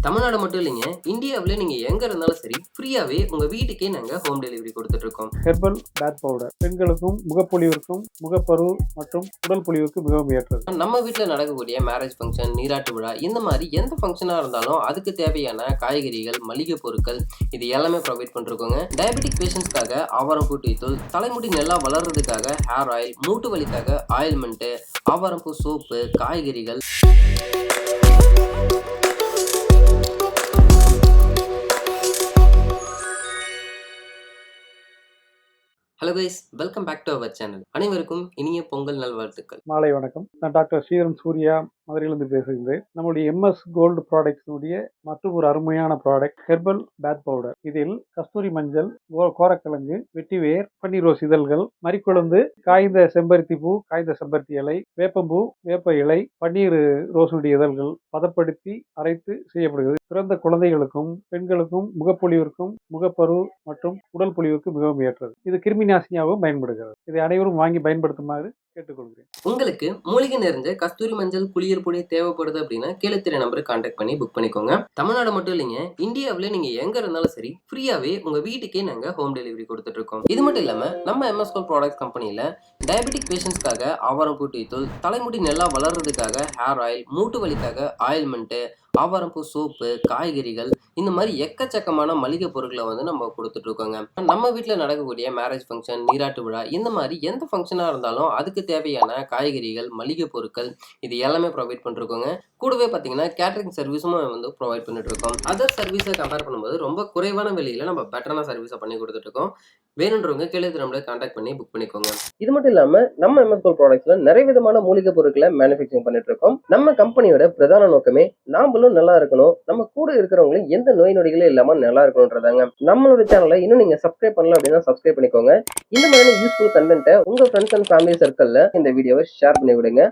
தமிழ்நாடு மட்டும் இல்லைங்க, இந்தியாவில நீங்க எங்க இருந்தாலும் சரி, ஃப்ரீயாவே உங்க வீட்டுக்கே நாங்க ஹோம் டெலிவரி குடுத்துட்டு இருக்கோம். ஹெர்பல் பேத் பவுடர் பெண்களுக்கும் முகப்பொலிவிற்கும் முகப்பரு மற்றும் உடல் பொலிவுக்கு மிகவும் ஏற்றது. நம்ம வீட்ல நடக்கக்கூடிய மேரேஜ் ஃபங்க்ஷன், நீராட்டு விழா இந்த மாரி எந்த ஃபங்க்ஷனா இருந்தாலும் அதுக்கு தேவையான காய்கறிகள், மளிகை பொருட்கள் இது எல்லாமே ப்ரொவைட் பண்ணிருக்கோங்க. டயபெட்டிக் பேஷண்ட்ஸ்க்காக ஆவாரம்பூ டீ தூள், தலைமுடி நல்லா வளர்றதுக்காக ஹேர் ஆயில், மூட்டு வலிக்காக ஆயில்மெண்ட், ஆவாரம்பூ சோப்பு, காய்கறிகள். Hello guys, welcome back to our channel. அனைவருக்கும் இனிய பொங்கல் நல்வாழ்த்துக்கள். மாலை வணக்கம். நான் டாக்டர் ஸ்ரீதரன் சூர்யா, மதுரையிலிருந்து பேசுகிறேன். நம்முடைய MS கோல்டு ப்ராடக்ட்ஸுடைய மற்றும் ஒரு அருமையான ப்ராடக்ட் ஹெர்பல் பேத் பவுடர். இதில் கஸ்தூரி மஞ்சள், கோரக்கிழங்கு, வெட்டிவேர், பன்னீர் ரோஸ் இதழ்கள், மறிக்குழந்து, காய்ந்த செம்பருத்தி பூ, காய்ந்த செம்பருத்தி இலை, வேப்பம்பூ, வேப்ப இலை, பன்னீர் ரோஸுடைய இதழ்கள் பதப்படுத்தி அரைத்து செய்யப்படுகிறது. பிறந்த குழந்தைகளுக்கும் பெண்களுக்கும் முகப்பொலிவிற்கும் முகப்பரு மற்றும் உடல் பொலிவுக்கு மிகவும் ஏற்றது. இது கிருமி நாசினியாகவும் பயன்படுகிறது. இதை அனைவரும் வாங்கி பயன்படுத்துமாறு கேட்டுக்கொள்கிறேன். உங்களுக்கு மூலிகை நிறைஞ்ச கஸ்தூரி மஞ்சள் குளியல் பொடி தேவைப்படுது அப்படின்னா கீழே தெரிய நம்பருக்கு கான்டாக்ட் பண்ணி புக் பண்ணிக்கோங்க. தமிழ்நாடு மட்டும் இல்லைங்க, இந்தியாவில நீங்க எங்க இருந்தாலும் சரி ஃப்ரீயாவே உங்க வீட்டுக்கே நாங்க ஹோம் டெலிவரி கொடுத்துட்டு இருக்கோம். இது மட்டும் இல்லாம நம்ம MS கோல்ட் ப்ராடக்ட் கம்பெனில டயபெட்டிக் பேஷண்ட்ஸ்க்காக ஆவாரம்பூ டீ தூள், தலைமுடி நல்லா வளர்றதுக்காக ஹேர் ஆயில், மூட்டு வலிக்காக ஆயில்மெண்ட், ஆவாரம்பூ சோப்பு, காய்கறிகள் இந்த மாதிரி எக்கச்சக்கமான மளிகை பொருட்களை நம்ம கொடுத்துட்டு இருக்கோங்க. நம்ம வீட்டில் நடக்கக்கூடிய மேரேஜ் ஃபங்க்ஷன், நீராட்டு விழா இந்த மாதிரி எந்த ஃபங்க்ஷனாக இருந்தாலும் அதுக்கு தேவையான காய்கறிகள், மளிகை பொருட்கள் இது எல்லாமே ப்ரொவைட் பண்ணிருக்கோங்க. கூடவே பார்த்தீங்கன்னா கேட்டரிங் சர்வீஸும் ப்ரொவைட் பண்ணிட்டு இருக்கோம். அதர் சர்வீஸை கம்பேர் பண்ணும்போது ரொம்ப குறைவான விலையில நம்ம பெட்டரான சர்வீஸை பண்ணி கொடுத்துட்டு இருக்கோம். வேணுன்றவங்க கீழே நம்மளை கான்டாக்ட் பண்ணி புக் பண்ணிக்கோங்க. இது மட்டும் இல்லாம நம்ம MS கோல்ட் ப்ராடக்ட்ஸ்ல நிறைய விதமான மூலிகை பொருட்களை மேனுஃபேக்சரிங் பண்ணிட்டு இருக்கோம். நம்ம கம்பெனியோட பிரதான நோக்கமே நாமளும் நல்லா இருக்கணும், நம்ம கூட இருக்கிறவங்களும் எந்த நோய் நொடிகளே இல்லாம நல்லா இருக்கணும்ன்றதாங்க. நம்மளோட சேனலை இன்னும் நீங்க சப்ஸ்கிரைப் பண்ணல அப்படின்னா சப்ஸ்கிரைப் பண்ணிக்கோங்க. இந்த மாதிரி யூஸ்ஃபுல் கண்டென்ட்டை உங்க ஃப்ரெண்ட்ஸ் அண்ட் ஃபேமிலி சர்க்கிள்ல இந்த வீடியோவை ஷேர் பண்ணி விடுங்க.